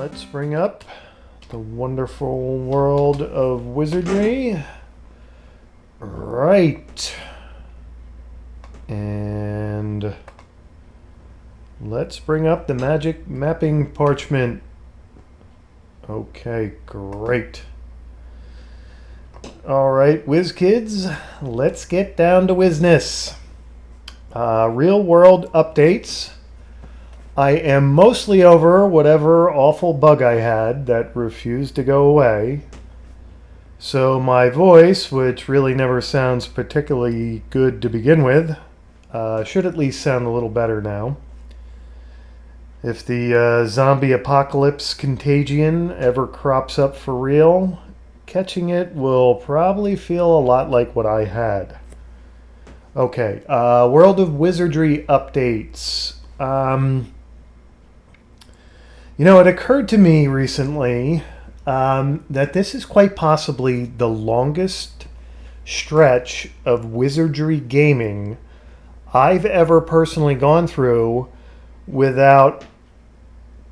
let's bring up the wonderful world of Wizardry. Right. And let's bring up the magic mapping parchment. Okay, great. All right, Wiz kids, let's get down to Wizness. Real world updates. I am mostly over whatever awful bug I had that refused to go away. So my voice, which really never sounds particularly good to begin with, should at least sound a little better now. If the zombie apocalypse contagion ever crops up for real, catching it will probably feel a lot like what I had. Okay, World of Wizardry updates. It occurred to me recently that this is quite possibly the longest stretch of Wizardry gaming I've ever personally gone through without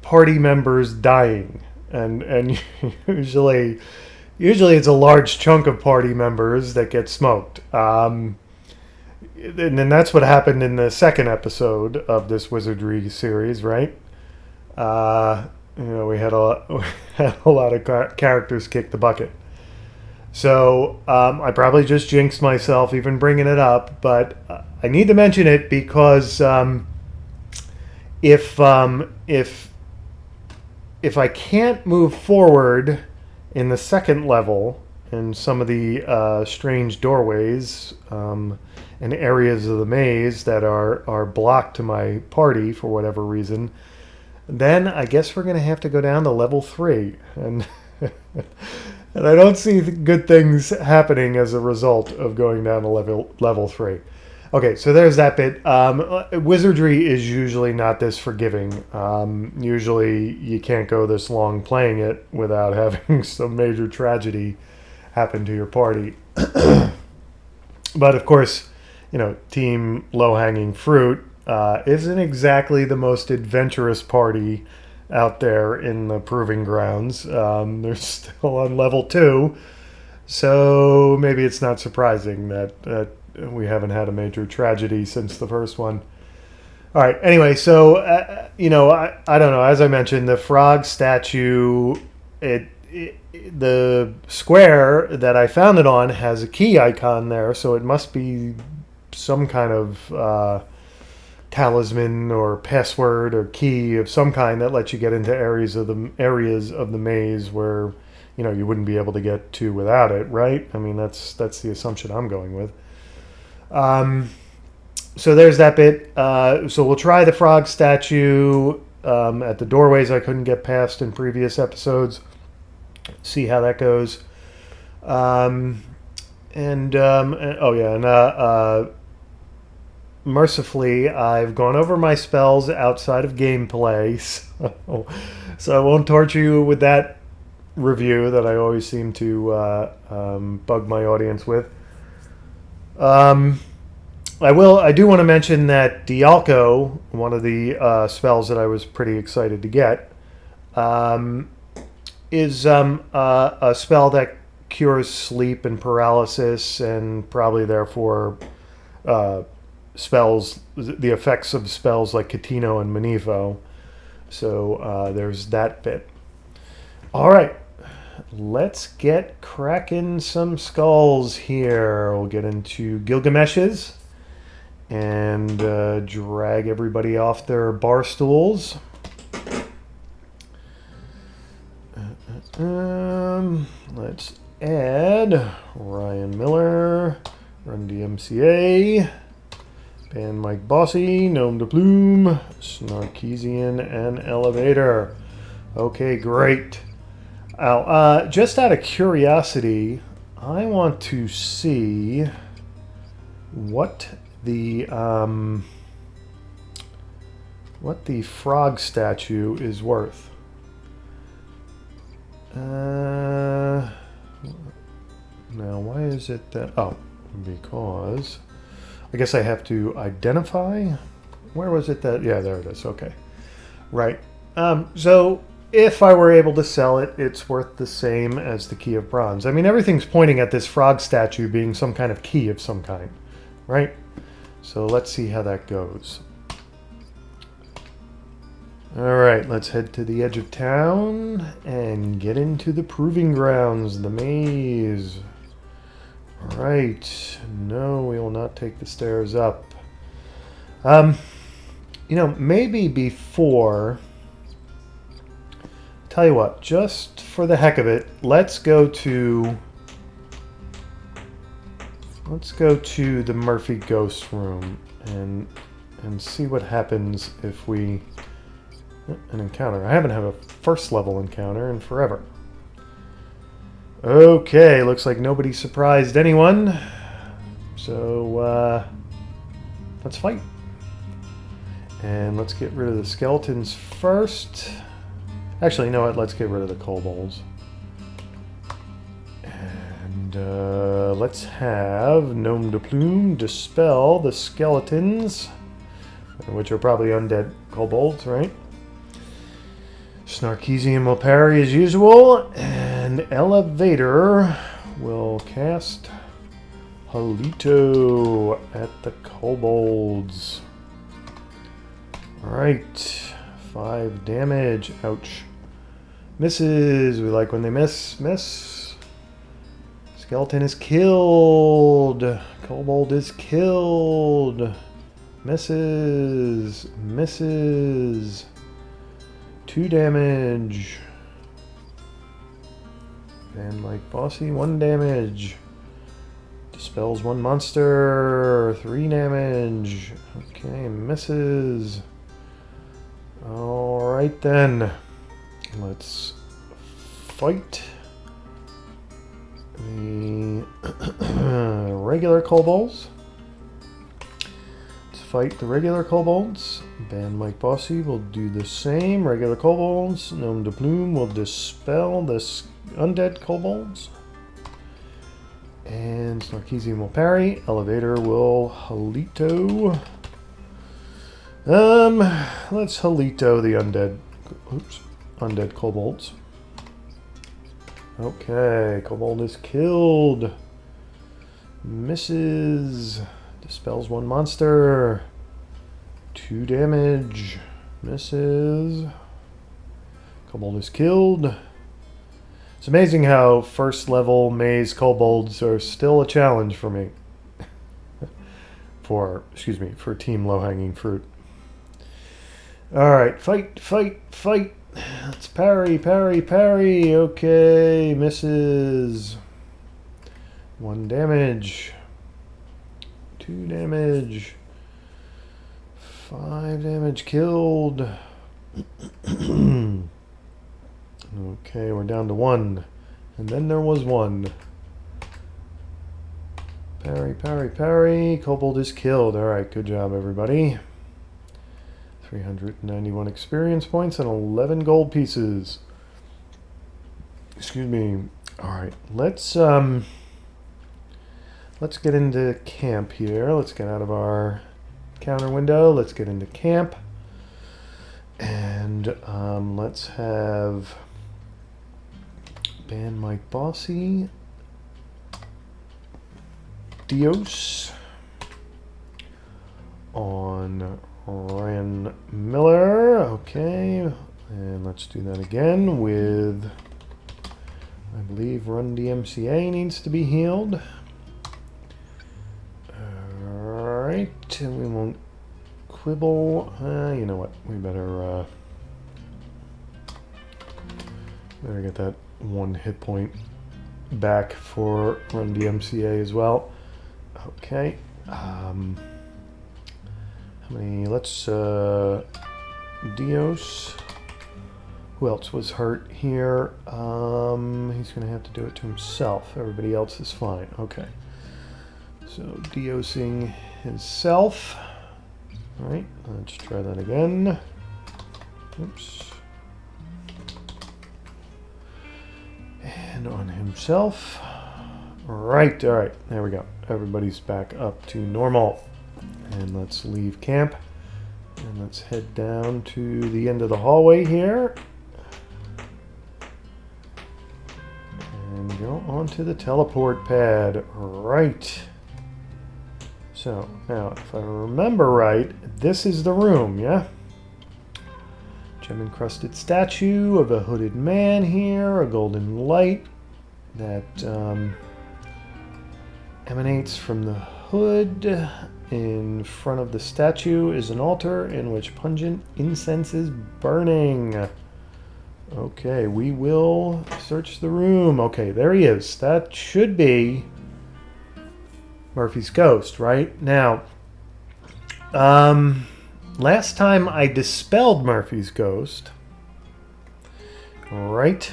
party members dying. And usually it's a large chunk of party members that get smoked. And then that's what happened in the second episode of this Wizardry series, right? We had a lot of characters kick the bucket. So I probably just jinxed myself even bringing it up, but I need to mention it because if I can't move forward in the second level in some of the strange doorways and areas of the maze that are blocked to my party for whatever reason, then I guess we're going to have to go down to level 3. And and I don't see good things happening as a result of going down to level 3. Okay, so there's that bit. Wizardry is usually not this forgiving. Usually you can't go this long playing it without having some major tragedy happen to your party. But of course, Team Low-Hanging Fruit isn't exactly the most adventurous party out there in the Proving Grounds. They're still on level 2, so maybe it's not surprising that we haven't had a major tragedy since the first one. All right, anyway, so, I don't know. As I mentioned, the frog statue, the square that I found it on has a key icon there, so it must be some kind of talisman or password or key of some kind that lets you get into areas of the maze where you wouldn't be able to get to without it, right? I mean, that's the assumption I'm going with. So there's that bit. So we'll try the frog statue at the doorways I couldn't get past in previous episodes. See how that goes. Mercifully, I've gone over my spells outside of gameplay, so I won't torture you with that review that I always seem to bug my audience with. I do want to mention that Dialco, one of the spells that I was pretty excited to get, is a spell that cures sleep and paralysis and probably therefore the effects of spells like Catino and Manifo. So there's that bit. All right, let's get cracking some skulls here. We'll get into Gilgamesh's and drag everybody off their bar stools. Let's add Ryan Miller, Run DMCA, Ban Mike Bossy, Gnome de Plume, Snarkeesian, and Elevator. Okay, great. Now, just out of curiosity, I want to see what the frog statue is worth. Now, why is it that... Oh, because... I guess I have to identify... Where was it that... Yeah, there it is. Okay. Right. So, if I were able to sell it, it's worth the same as the key of bronze. I mean, everything's pointing at this frog statue being some kind of key of some kind, right? So let's see how that goes. All right, let's head to the edge of town and get into the proving grounds, the maze. All right, no, we will not take the stairs up. You know, maybe before... Tell you what, just for the heck of it, let's go to the Murphy Ghost Room and see what happens if we an encounter. I haven't had a first level encounter in forever. Okay, looks like nobody surprised anyone. So let's fight. And let's get rid of the skeletons first. Actually, you know what? Let's get rid of the kobolds. And let's have Gnome de Plume dispel the skeletons, which are probably undead kobolds, right? Snarkeesium will parry as usual, and Elevator will cast Halito at the kobolds. Alright. 5 damage. Ouch. Misses. We like when they miss. Miss. Skeleton is killed. Kobold is killed. Misses. Misses. 2 damage. And like Bossy, 1 damage. Dispels 1 monster. 3 damage. Okay, misses. Alright then, let's fight the regular kobolds. Let's fight the regular kobolds. Band Mike Bossy will do the same. Regular kobolds. Gnome de Plume will dispel the undead kobolds. And Snarkeesium will parry. Elevator will Halito. Let's Halito the undead kobolds. Okay, kobold is killed. Misses. Dispels 1 monster. 2 damage. Misses. Kobold is killed. It's amazing how first level maze kobolds are still a challenge for me. for Team Low Hanging Fruit. Alright, fight, fight, fight. Let's parry, parry, parry. Okay, misses. 1 damage. 2 damage. 5 damage, killed. Okay, we're down to 1. And then there was 1. Parry, parry, parry. Kobold is killed. Alright, good job, everybody. 391 experience points and 11 gold pieces. Excuse me. Alright, let's get into camp here. Let's get out of our counter window. Let's get into camp. And let's have Band Mike Bossy, Dios on Ryan Miller. Okay, and let's do that again with, I believe Run DMCA needs to be healed. Alright, and we won't quibble. You know what, we better get that 1 hit point back for Run DMCA as well. Okay. How many? Let's Dios. Who else was hurt here? He's gonna have to do it to himself. Everybody else is fine. Okay. So Diosing himself. All right. Let's try that again. Oops. And on himself. Right, all right, there we go. Everybody's back up to normal. And let's leave camp. And let's head down to the end of the hallway here. onto the teleport pad. Right. So, now, if I remember right, this is the room, yeah? Gem-encrusted statue of a hooded man here, a golden light that emanates from the hood. In front of the statue is an altar in which pungent incense is burning. Okay, we will search the room. Okay, there he is. That should be Murphy's ghost, right? Now, last time I dispelled Murphy's ghost, right?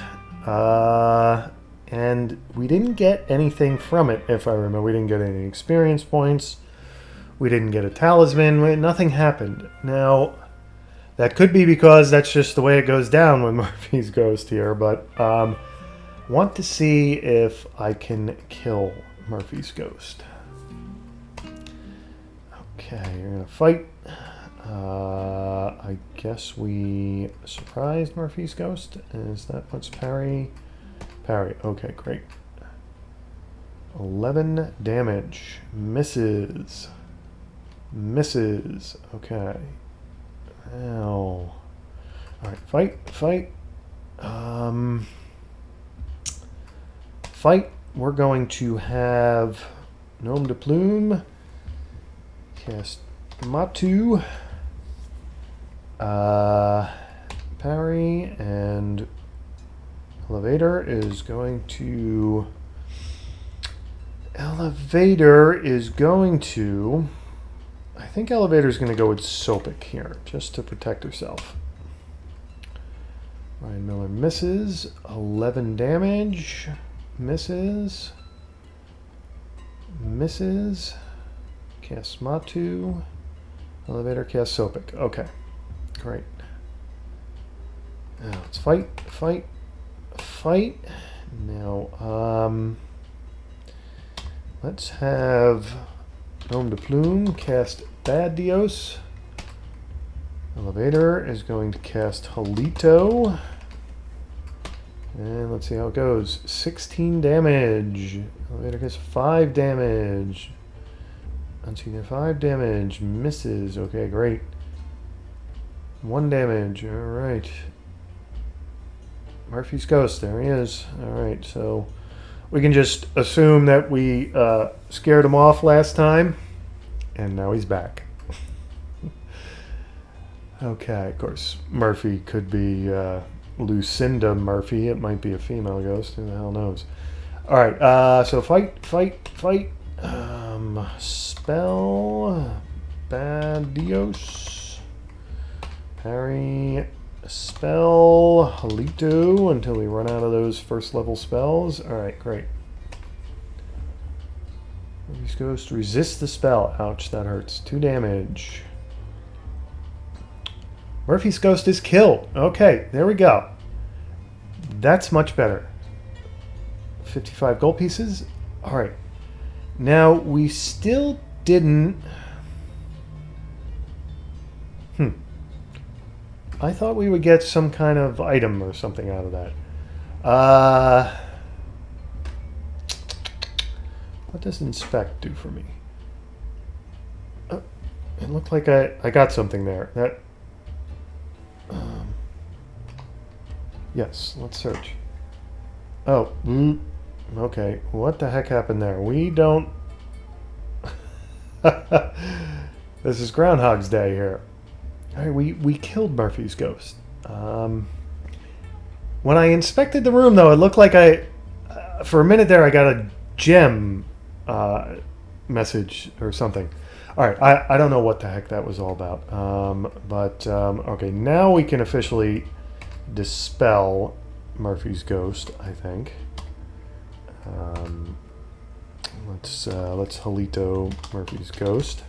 And we didn't get anything from it, if I remember. We didn't get any experience points. We didn't get a talisman. Nothing happened. Now, that could be because that's just the way it goes down with Murphy's ghost here, but want to see if I can kill Murphy's ghost. Okay, you're going to fight. I guess we surprised Murphy's ghost. Is that what's parry? Parry. Okay, great. 11 damage. Misses. Misses. Okay. Ow. Alright, fight. Fight. We're going to have Gnome de Plume. Cast Matu. Parry, and Elevator is going to... I think Elevator is going to go with Sopic here, just to protect herself. Ryan Miller misses. 11 damage. Misses. Misses. Cast Matu. Elevator cast Sopic. Okay. Great. Now let's fight. Now, let's have Gnome de Plume cast Bad Dios. Elevator is going to cast Halito. And let's see how it goes. 16 damage. Elevator gets 5 damage. Unseen 5 damage. Misses. Okay, great. 1 damage. Alright. Murphy's ghost. There he is. Alright, so we can just assume that we scared him off last time. And now he's back. Okay, of course, Murphy could be Lucinda Murphy. It might be a female ghost. Who the hell knows? Alright, so fight. Spell. Bad Dios. Parry. Spell. Halito until we run out of those first level spells. Alright, great. Murphy's Ghost. Resist the spell. Ouch, that hurts. 2 damage. Murphy's Ghost is killed. Okay, there we go. That's much better. 55 gold pieces. Alright. Now, we still didn't... I thought we would get some kind of item or something out of that. What does Inspect do for me? It looked like I got something there. That... yes, let's search. Oh, okay. What the heck happened there? We don't... This is Groundhog's Day here. All right, we killed Murphy's ghost. When I inspected the room, though, it looked like for a minute there, I got a gem message or something. All right, I don't know what the heck that was all about. Okay, now we can officially dispel Murphy's ghost, I think. Let's Halito Murphy's ghost.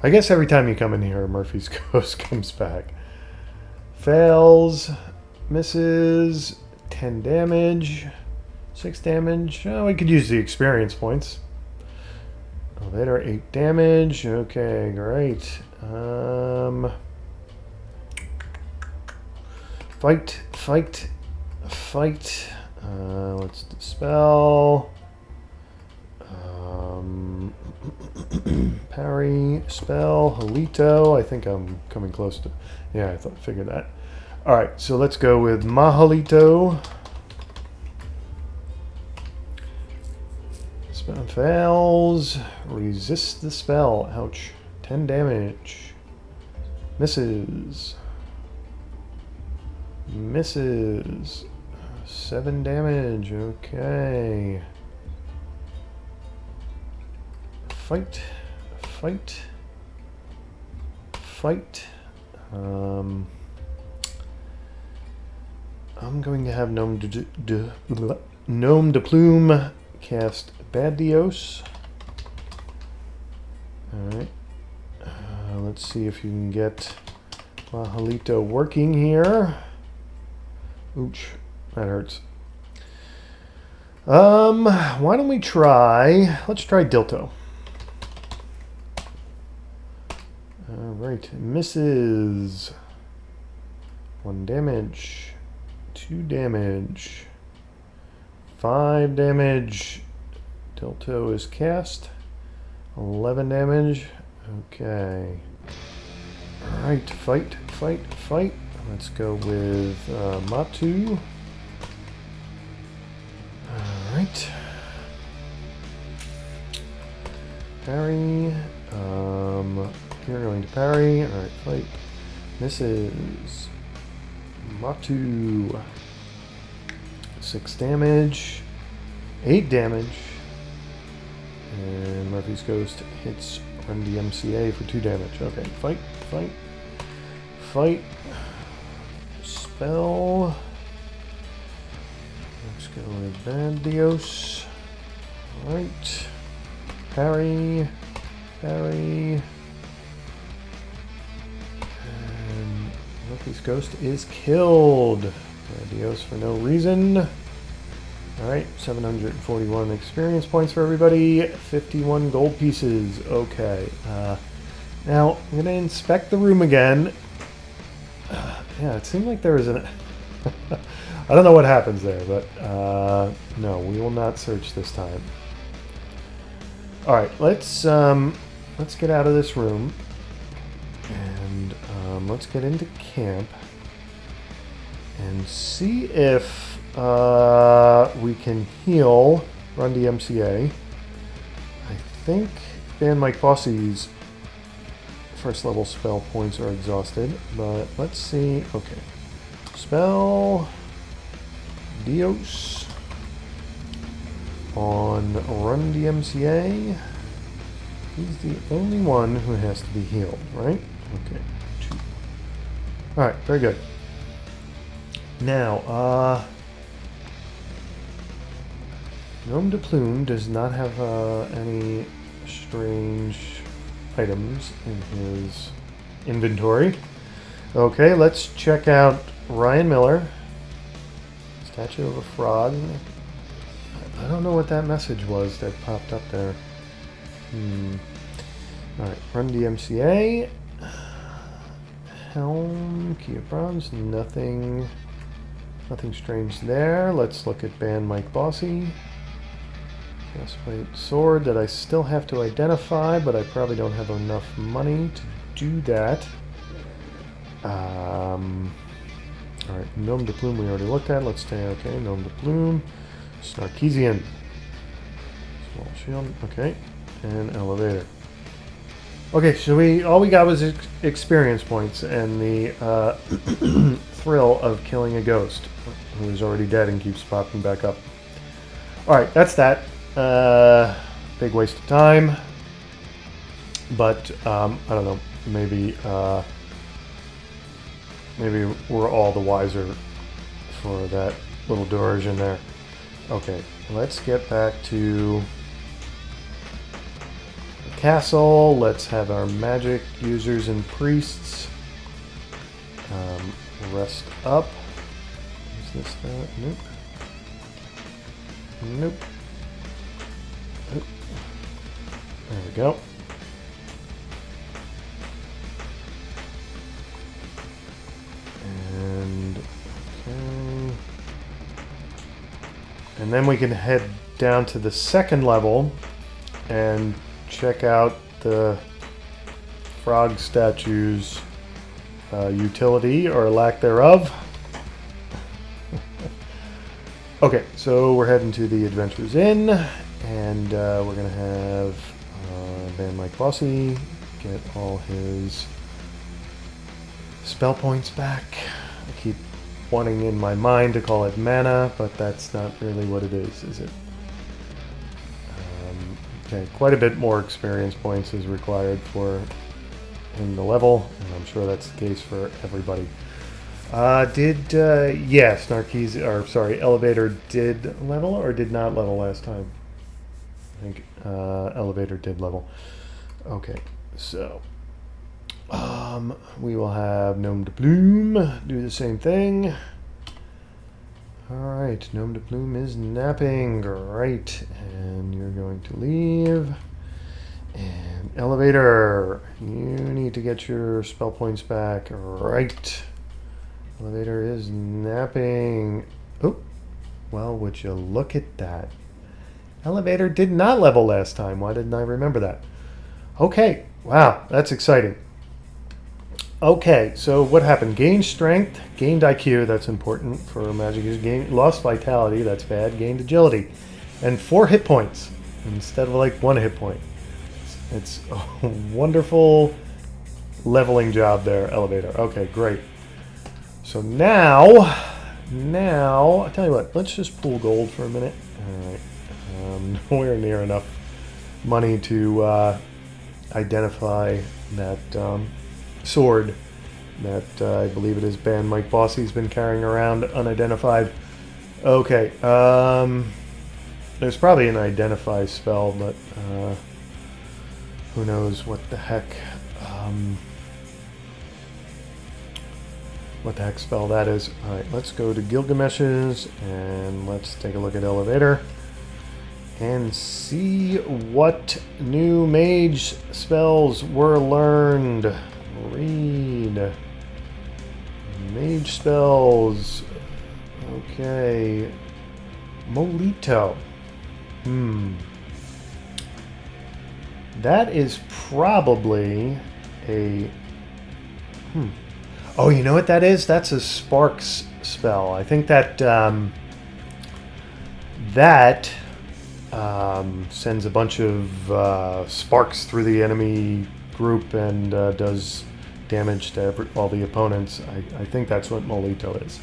I guess every time you come in here, Murphy's ghost comes back. Fails, misses, 10 damage, 6 damage. Oh, we could use the experience points. Elevator, 8 damage. Okay, great. Fight. Let's dispel. Parry, spell, Halito. I think I'm coming close to. Yeah, I figured that. All right, so let's go with Mahalito. Spell fails. Resist the spell. Ouch. 10 damage. Misses. Misses. 7 damage. Okay. Fight. Fight. Fight. I'm going to have Gnome de Plume cast Badios. Alright. Let's see if you can get Mahalito working here. Ouch. That hurts. Why don't we try... Let's try Dilto. Alright. Misses. 1 damage. 2 damage. 5 damage. Dilto is cast. 11 damage. Okay. Alright. Fight, fight, fight. Let's go with Matu. Alright. Parry. You're going to parry. Alright, fight. Misses. Matu. 6 damage. 8 damage. And Murphy's Ghost hits Run DMCA for 2 damage. Okay, fight, fight, fight. Spell. Let's go with Bandios. Alright. Parry. Parry. And Murphy's Ghost is killed. Bandios for no reason. Alright, 741 experience points for everybody. 51 gold pieces. Okay. Now, I'm going to inspect the room again. Yeah, it seemed like there was an... I don't know what happens there, but no, we will not search this time. All right, let's get out of this room and let's get into camp and see if we can heal Run DMCA. I think Dan Mike Bossy's first level spell points are exhausted, but let's see. Okay, spell Dios on Run DMCA. He's the only one who has to be healed, right? Okay. 2. All right, very good. Now, Gnome de Plume does not have any strange items in his inventory. Okay, let's check out Ryan Miller. Statue of a frog. I don't know what that message was that popped up there. Alright, Run DMCA. Helm, Key of Bronze, nothing strange there. Let's look at Band Mike Bossy. Breastplate sword that I still have to identify, but I probably don't have enough money to do that. Alright, Gnome de Plume we already looked at. Let's stay okay. Gnome de Plume. Snarkeesian. Small shield. Okay. And elevator. Okay, so all we got was experience points and the thrill of killing a ghost who is already dead and keeps popping back up. Alright, that's that. Big waste of time. But, I don't know. Maybe we're all the wiser for that little diversion there. Okay, let's get back to the castle. Let's have our magic users and priests rest up. Is this that? Nope. Nope. Oh. There we go. And okay. then we can head down to the second level and check out the frog statue's utility or lack thereof. Okay, so we're heading to the Adventures Inn, and we're going to have Van Mike Bossy get all his spell points back. I keep wanting in my mind to call it mana, but that's not really what it is it? Okay, quite a bit more experience points is required for in the level, and I'm sure that's the case for everybody. Yes, Elevator did level or did not level last time? I think Elevator did level. Okay, so we will have Gnome de Plume do the same thing. Alright, Gnome de Plume is napping. Great, and you're going to leave. And Elevator, you need to get your spell points back. Right. Elevator is napping. Oh, well, would you look at that? Elevator did not level last time. Why didn't I remember that? Okay, wow, that's exciting. Okay, so what happened? Gained strength, gained IQ, that's important for magic use. Lost vitality, that's bad. Gained agility. And 4 hit points instead of like 1 hit point. It's a wonderful leveling job there, Elevator. Okay, great. So now, I'll tell you what, let's just pool gold for a minute. All right, nowhere near enough money to identify that sword that I believe it is Ban Mike Bossy's been carrying around unidentified. Okay, there's probably an identify spell, but who knows what the heck spell that is. Alright, let's go to Gilgamesh's and let's take a look at Elevator and see what new mage spells were learned. Read. Mage spells. Okay. Molito. That is probably a... Oh, you know what that is? That's a Sparks spell. I think that sends a bunch of sparks through the enemy group and does damage to all the opponents. I think that's what Molito is.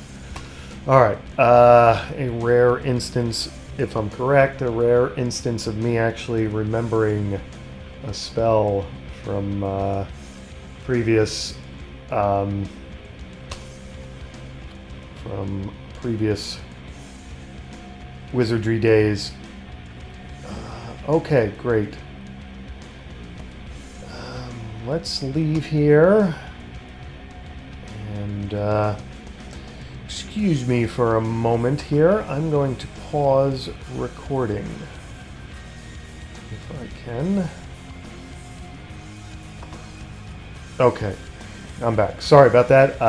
Alright, a rare instance, if I'm correct, a rare instance of me actually remembering a spell from previous Wizardry days. Okay, great. Let's leave here. And excuse me for a moment here. I'm going to pause recording. If I can. Okay, I'm back. Sorry about that.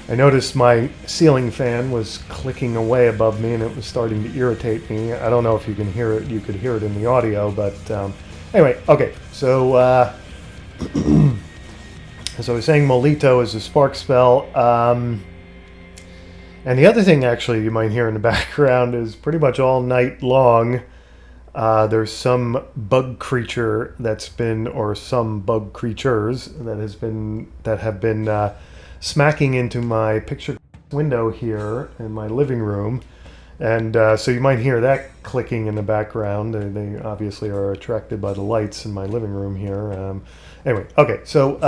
I noticed my ceiling fan was clicking away above me and it was starting to irritate me. I don't know if you can hear it. You could hear it in the audio, but anyway, okay. So as I was saying, Molito is a spark spell. And the other thing actually you might hear in the background is pretty much all night long there's some bug creature that's been, or some bug creatures that have been smacking into my picture window here in my living room, and so you might hear that clicking in the background. They obviously are attracted by the lights in my living room here. Anyway, okay, so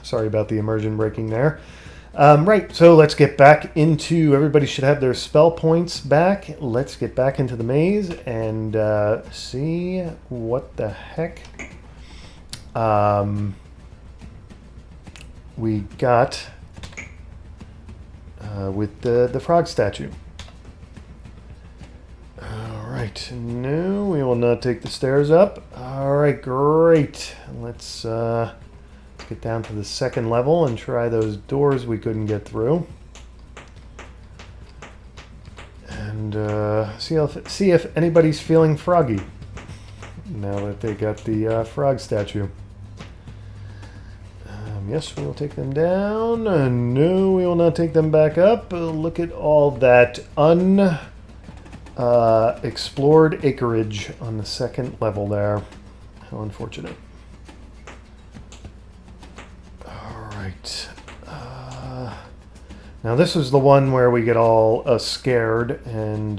sorry about the immersion breaking there. Right, so let's get back into, everybody should have their spell points back. Let's get back into the maze and see what the heck we got with the frog statue. Alright, no, we will not take the stairs up. Alright, great. Let's get down to the second level and try those doors we couldn't get through. And and see if anybody's feeling froggy now that they got the frog statue. Yes, we will take them down. No, we will not take them back up. Look at all that explored acreage on the second level there. How unfortunate. All right. Now this is the one where we get all scared and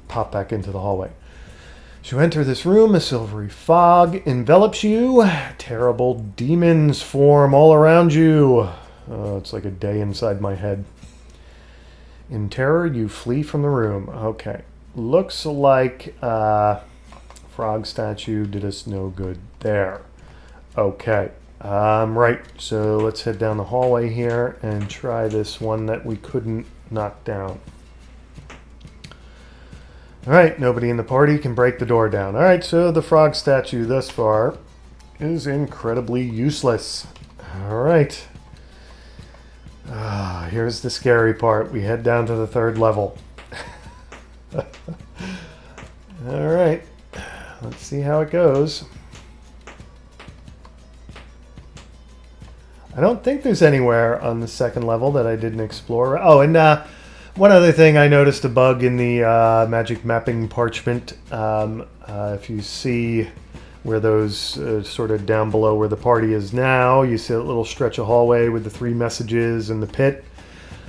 pop back into the hallway. As you enter this room, a silvery fog envelops you. Terrible demons form all around you. It's like a day inside my head. In terror, you flee from the room. Okay. Looks like frog statue did us no good there. Okay. Right. So let's head down the hallway here and try this one that we couldn't knock down. All right, nobody in the party can break the door down. All right, so the frog statue thus far is incredibly useless. All right. Here's the scary part. We head down to the third level. All right, let's see how it goes. I don't think there's anywhere on the second level that I didn't explore. Oh, and one other thing, I noticed a bug in the magic mapping parchment. If you see where those sort of down below where the party is now, you see a little stretch of hallway with the 3 messages and the pit.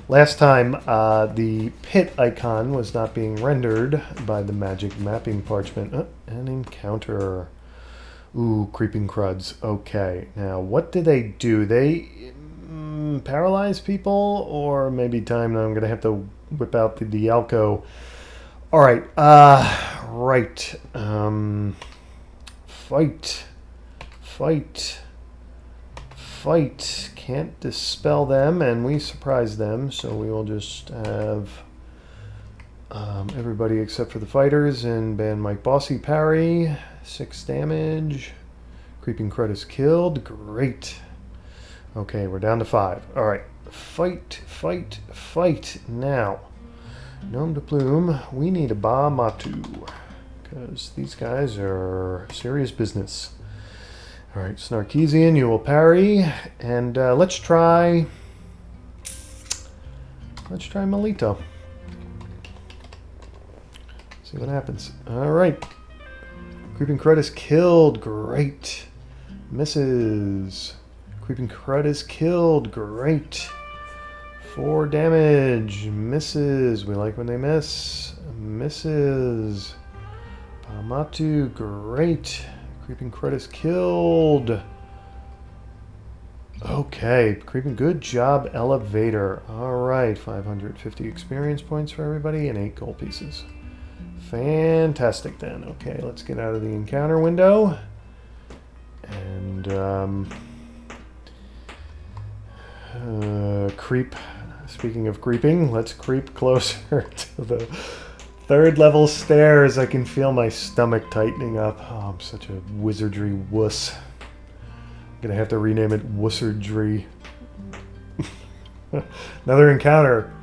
Last time, the pit icon was not being rendered by the magic mapping parchment. An encounter. Ooh, creeping cruds. Okay, now what do? They paralyze people, or maybe time now I'm going to have to whip out the Dialco. All right, right. Fight. Can't dispel them, and we surprise them, so we will just have everybody except for the fighters and ban Mike Bossy parry. 6 damage. Creeping crud is killed. Great. Okay, we're down to 5. All right. Fight. Now. Gnome de Plume, we need a Ba-Matu, because these guys are serious business. All right, Snarkeesian, you will parry, and let's try Melito. See what happens. All right. Creeping crud is killed. Great. Misses. Creeping crud is killed. Great. 4 damage. Misses. We like when they miss. Misses. Ba-Matu. Great. Creeping crud is killed. Okay. Creeping. Good job, Elevator. All right. 550 experience points for everybody and 8 gold pieces. Fantastic then. Okay, let's get out of the encounter window. And creep. Speaking of creeping, let's creep closer to the third level stairs. I can feel my stomach tightening up. Oh, I'm such a wizardry wuss. I'm gonna have to rename it Wizardry. Another encounter.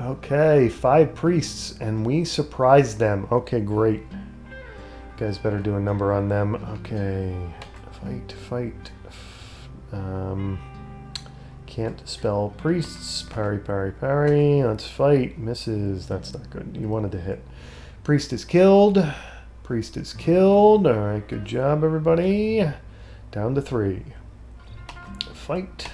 Okay, 5 priests, and we surprised them. Okay, great. You guys better do a number on them. Okay, fight. Can't spell priests. Parry. Let's fight. Misses. That's not good. You wanted to hit. Priest is killed. All right, good job, everybody. Down to 3. Fight.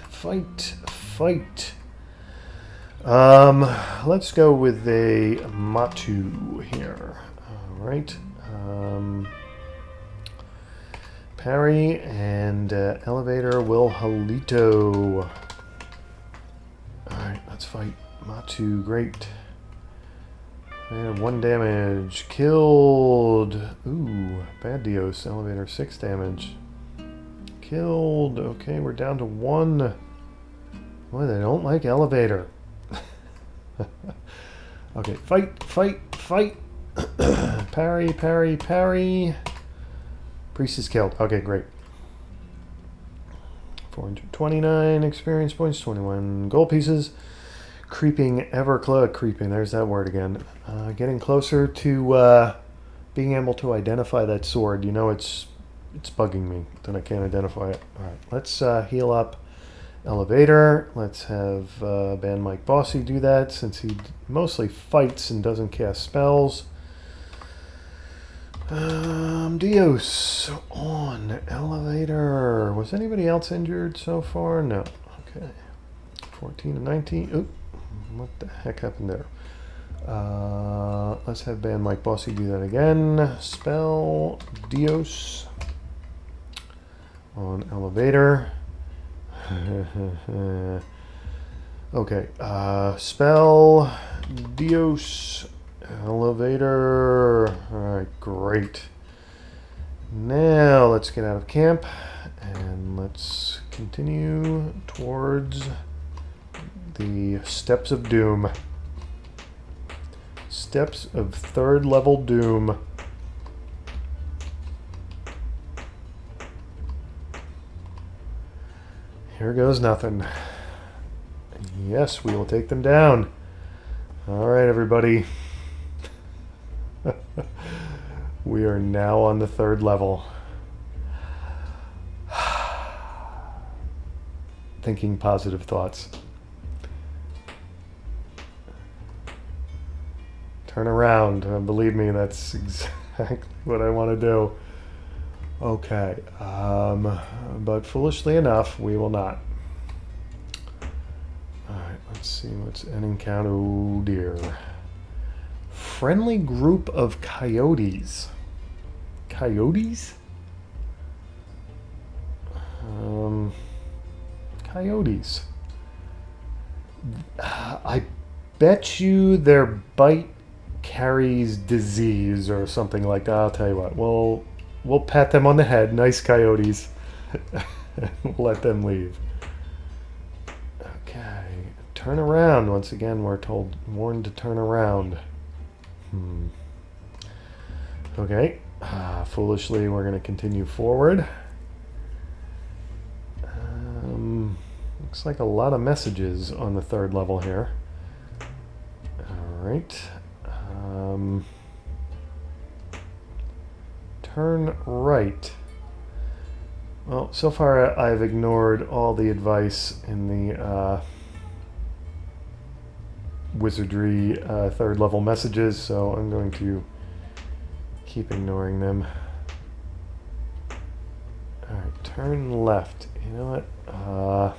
Let's go with a Matu here. All right. Parry and Elevator will Halito. All right, let's fight. Matu, great. And 1 damage. Killed. Ooh, bad Dios. Elevator, 6 damage. Killed. Okay, we're down to 1. Boy, they don't like Elevator. Okay, fight. Parry. Priest is killed. Okay, great. 429 experience points, 21 gold pieces. Creeping ever close. Creeping. There's that word again. Getting closer to being able to identify that sword. You know, it's bugging me that I can't identify it. All right, let's heal up. Elevator. Let's have Band Mike Bossy do that since he mostly fights and doesn't cast spells. Dios on elevator. Was anybody else injured so far? No. Okay. 14 and 19. Oop. What the heck happened there? Let's have Band Mike Bossy do that again. Spell Dios on elevator. Okay. Spell Dios elevator. Alright, great. Now let's get out of camp and let's continue towards the Steps of Doom. Steps of 3rd level Doom. Here goes nothing. Yes, we will take them down. All right, everybody. We are now on the 3rd level. Thinking positive thoughts. Turn around. Believe me, that's exactly what I want to do. Okay. But foolishly enough, we will not. Alright, let's see what's an encounter. Oh dear. Friendly group of coyotes. Coyotes? Coyotes. I bet you their bite carries disease or something like that. I'll tell you what. We'll pat them on the head. Nice coyotes. We'll let them leave. Okay. Turn around. Once again, we're warned to turn around. Okay. Foolishly, we're going to continue forward. Looks like a lot of messages on the 3rd level here. Alright. Turn right. Well, so far I've ignored all the advice in the Wizardry 3rd level messages, so I'm going to keep ignoring them. Alright, turn left. You know what?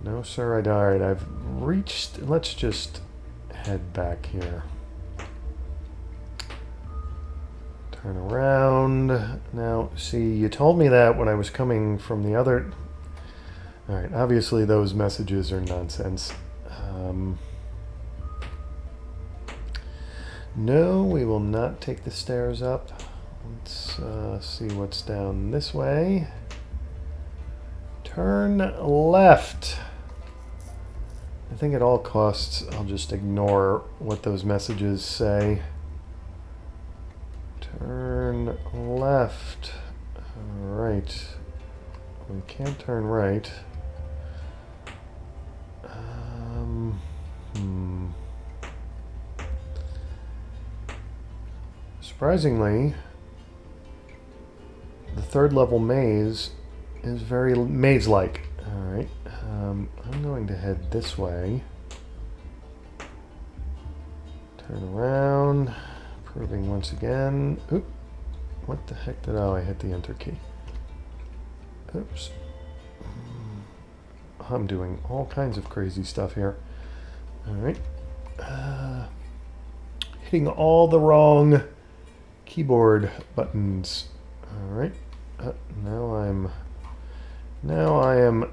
No, sir, alright, I've reached. Let's just head back here. Turn around. Now, see, you told me that when I was coming from the other. Alright, obviously those messages are nonsense. No, we will not take the stairs up. Let's see what's down this way. Turn left. I think at all costs I'll just ignore what those messages say. Turn left. Right. We can't turn right. Surprisingly, the 3rd level maze is very maze-like. Alright, I'm going to head this way. Turn around, proving once again. Oop, what the heck did I hit the enter key? Oops. I'm doing all kinds of crazy stuff here. Alright. Hitting all the wrong keyboard buttons. Alright. Now I am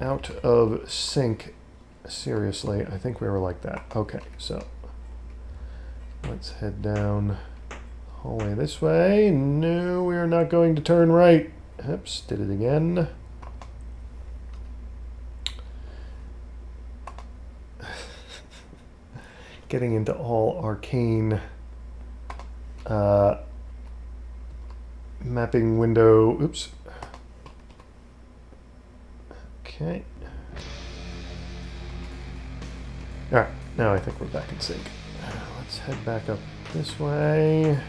out of sync. Seriously, I think we were like that. Okay, so let's head down hallway this way. No, we are not going to turn right. Oops, did it again. Getting into all arcane mapping window. Oops. Okay. Alright, now I think we're back in sync. Let's head back up this way.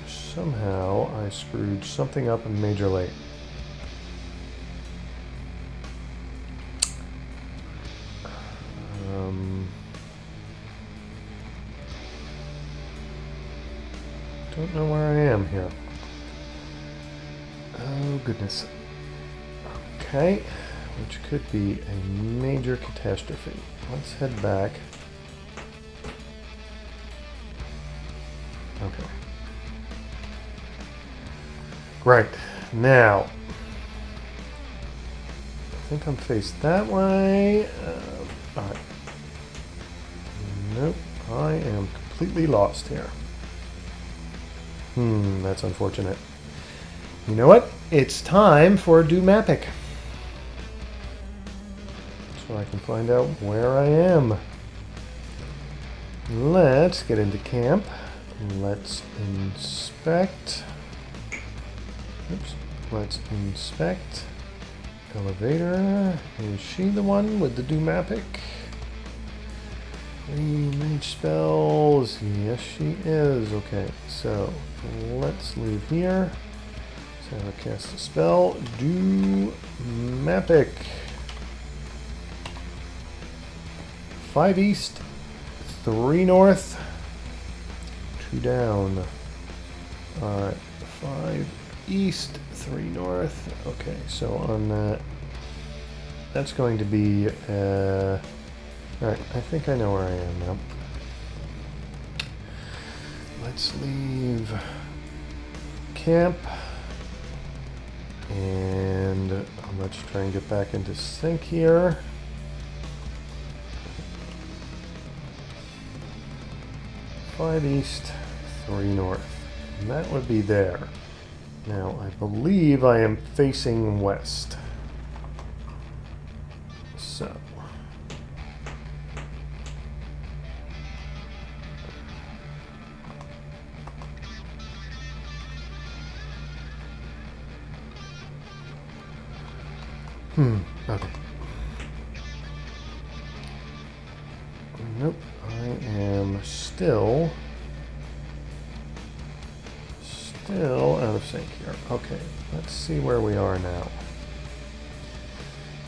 Somehow I screwed something up in Major Lake. Don't know where I am here. Oh goodness. Okay, which could be a major catastrophe. Let's head back. Okay. Right, now, I think I'm faced that way. Alright. Nope, I am completely lost here. That's unfortunate. You know what? It's time for Do Mapic. So I can find out where I am. Let's get into camp. Let's inspect. Oops. Let's inspect. Elevator. Is she the one with the Do Mapic? 3 mage spells. Yes, she is. Okay, so let's leave here. So I'll cast a spell. Do Mapic. 5 east, 3 north, 2 down. Alright, 5 east, 3 north. Okay, so on that, that's going to be, alright, I think I know where I am now. Let's leave camp, and let's try and get back into sync here. 5 east, 3 north. And that would be there. Now, I believe I am facing west. So. Okay. Nope, I am still out of sync here. Okay, let's see where we are now.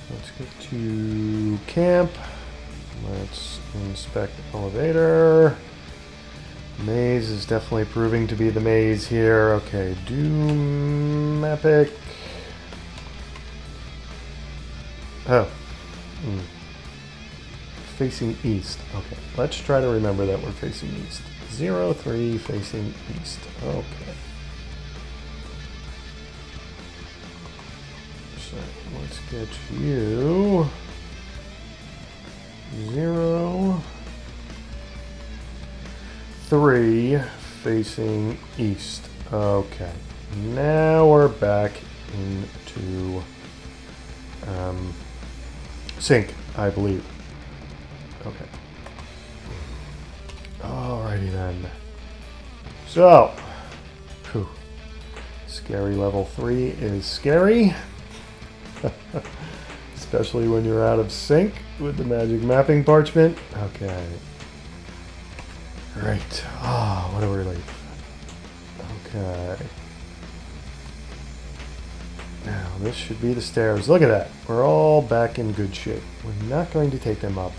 Let's get to camp. Let's inspect the elevator. Maze is definitely proving to be the maze here. Okay, Do Mapic. Oh. Facing east. Okay, let's try to remember that we're facing east. 0, 3, facing east. Okay. So let's get you 0, 3, facing east. Okay. Now we're back into sync, I believe. Okay. Alrighty then. So, whew, scary level 3 is scary. Especially when you're out of sync with the magic mapping parchment. Okay. Right. Ah, what a relief. Okay. Now, this should be the stairs. Look at that. We're all back in good shape. We're not going to take them up.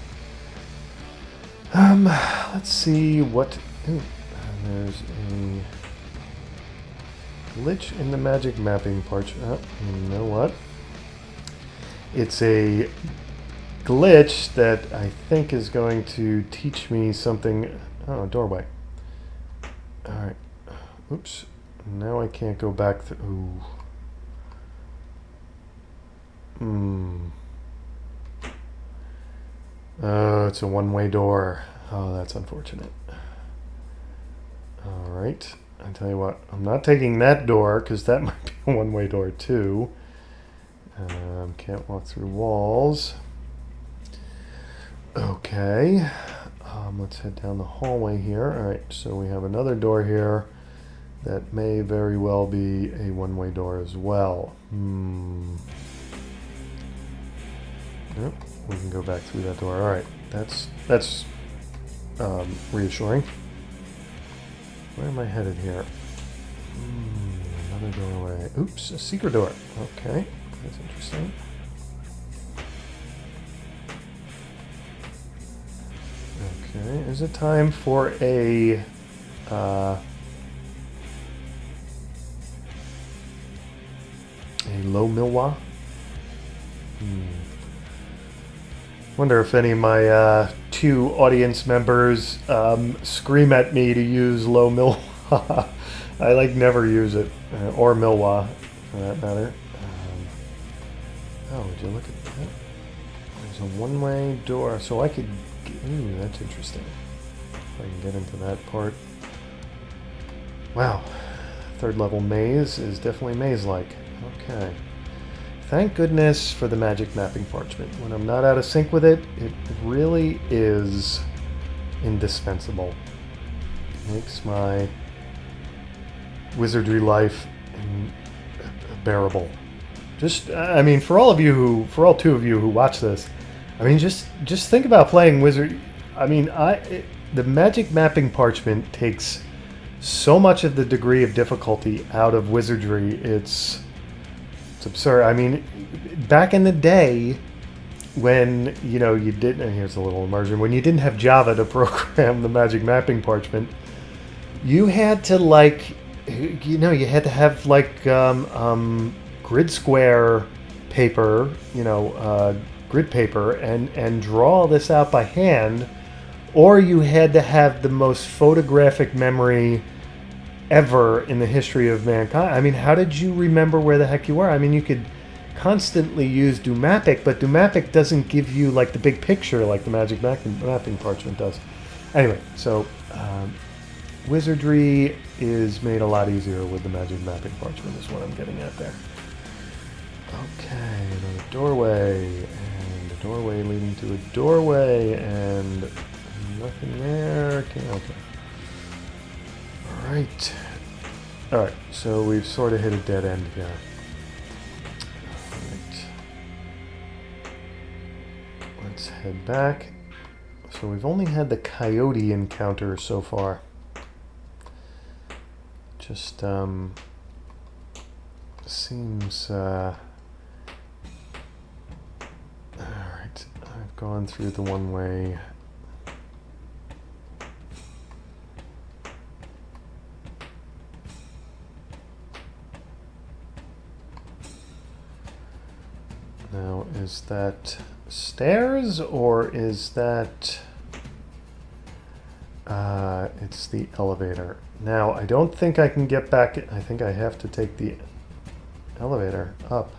Let's see what... Ooh, there's a glitch in the magic mapping parchment. Oh, you know what? It's a glitch that I think is going to teach me something. Oh, doorway. Alright. Oops. Now I can't go back through. Oh, it's a one-way door. Oh, that's unfortunate. Alright. I tell you what, I'm not taking that door because that might be a one-way door too. Can't walk through walls. Okay. Let's head down the hallway here. Alright, so we have another door here that may very well be a one-way door as well. Nope, we can go back through that door. All right, that's reassuring. Where am I headed here? Another doorway. Oops, a secret door. Okay, that's interesting. Okay, is it time for a low Milwa? Wonder if any of my 2 audience members scream at me to use low Milwa. I like never use it, or Milwa for that matter. Oh, would you look at that? There's a one-way door, so I could. Ooh, that's interesting. If I can get into that part. Wow, 3rd level maze is definitely maze-like. Okay. Thank goodness for the magic mapping parchment. When I'm not out of sync with it, it really is indispensable. It makes my wizardry life bearable. Just, I mean, for all 2 of you who watch this, I mean, just think about playing wizard. I mean, the magic mapping parchment takes so much of the degree of difficulty out of wizardry. It's absurd. I mean, back in the day when, you know, you didn't, and here's a little immersion, when you didn't have Java to program the magic mapping parchment, you had to, like, you know, you had to have, like, grid square paper, you know, grid paper, and draw this out by hand, or you had to have the most photographic memory ever in the history of mankind. I mean, how did you remember where the heck you were? I mean, you could constantly use Dumapic, but Dumapic doesn't give you like the big picture like the magic mapping parchment does. Anyway, so wizardry is made a lot easier with the magic mapping parchment is what I'm getting at there. Okay, another doorway, and a doorway leading to a doorway, and nothing there. Okay. Alright, so we've sort of hit a dead end here. Alright. Let's head back. So we've only had the coyote encounter so far. Just, seems, Alright, I've gone through the one-way. Now, is that stairs, or is that... it's the elevator. Now, I don't think I can get back... I think I have to take the elevator up.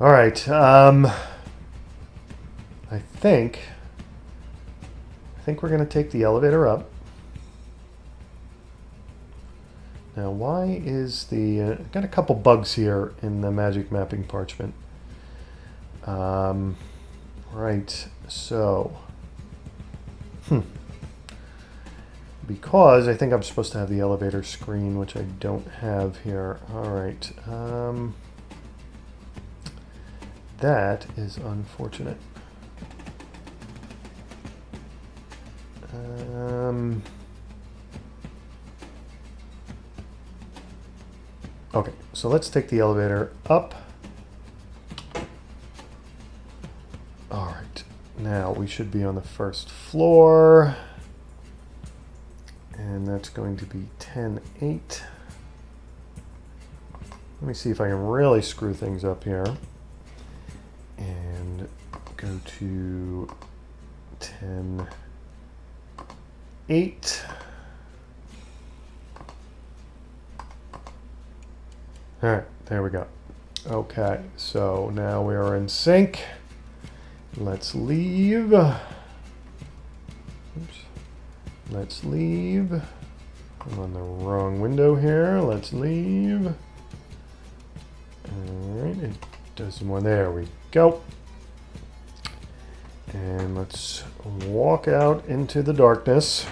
Alright, I think we're going to take the elevator up. Now, why is the... got a couple bugs here in the magic mapping parchment. Right, so... Because I think I'm supposed to have the elevator screen, which I don't have here. Alright, that is unfortunate. Okay, so let's take the elevator up. Alright, now we should be on the first floor. And that's going to be 10-8. Let me see if I can really screw things up here. And go to 10-8. All right, there we go. Okay, so now we are in sync. Let's leave. Oops. Let's leave. I'm on the wrong window here. Let's leave. All right, it does some more. There we go. And let's walk out into the darkness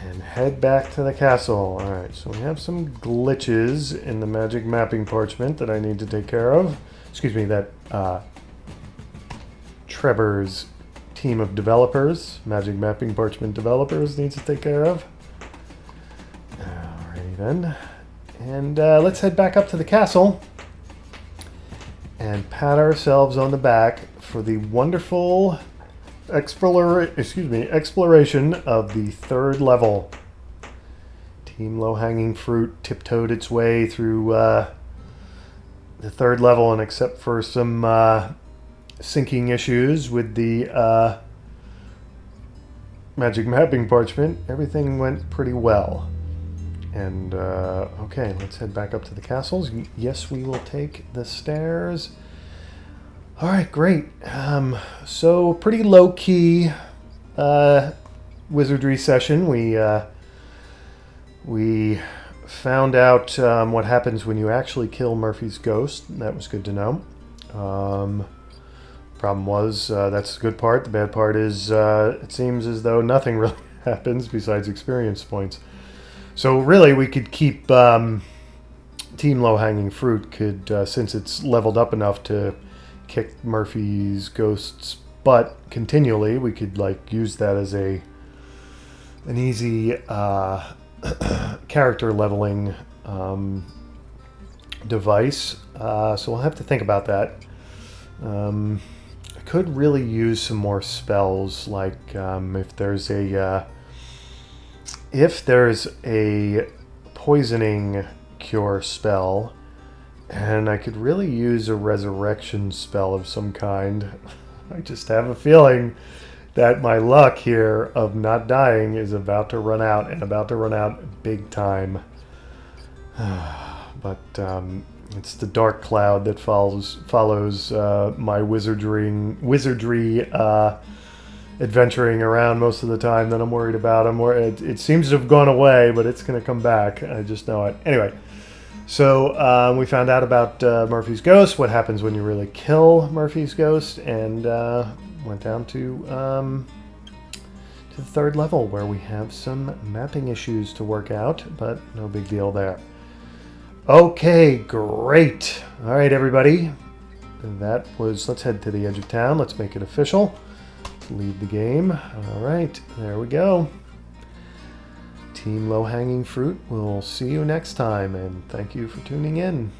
and head back to the castle. Alright, so we have some glitches in the magic mapping parchment that I need to take care of. Excuse me, that Trevor's team of developers, magic mapping parchment developers, needs to take care of. Alrighty then. And let's head back up to the castle and pat ourselves on the back for the wonderful exploration of the 3rd level. Team Low Hanging Fruit tiptoed its way through the 3rd level, and except for some syncing issues with the magic mapping parchment, everything went pretty well. And okay, let's head back up to the castles. Yes, we will take the stairs. All right, great. So pretty low-key wizardry session. We found out what happens when you actually kill Murphy's ghost. That was good to know. Problem was, that's the good part. The bad part is it seems as though nothing really happens besides experience points. So really, we could keep Team Low Hanging Fruit could, since it's leveled up enough to kick Murphy's ghost's butt continually, we could like use that as an easy character leveling device. So we'll have to think about that. I could really use some more spells, like if there's a poisoning cure spell, and I could really use a resurrection spell of some kind. I just have a feeling that my luck here of not dying is about to run out, and about to run out big time. But it's the dark cloud that follows my wizardry adventuring around most of the time that I'm worried about. It seems to have gone away, but it's going to come back. I just know it. Anyway, so we found out about Murphy's ghost, what happens when you really kill Murphy's ghost, and went down to the 3rd level, where we have some mapping issues to work out, but no big deal there. Okay, great. All right, everybody. That was, let's head to the edge of town. Let's make it official. Leave the game. All right, there we go. Team Low Hanging Fruit, we'll see you next time, and thank you for tuning in.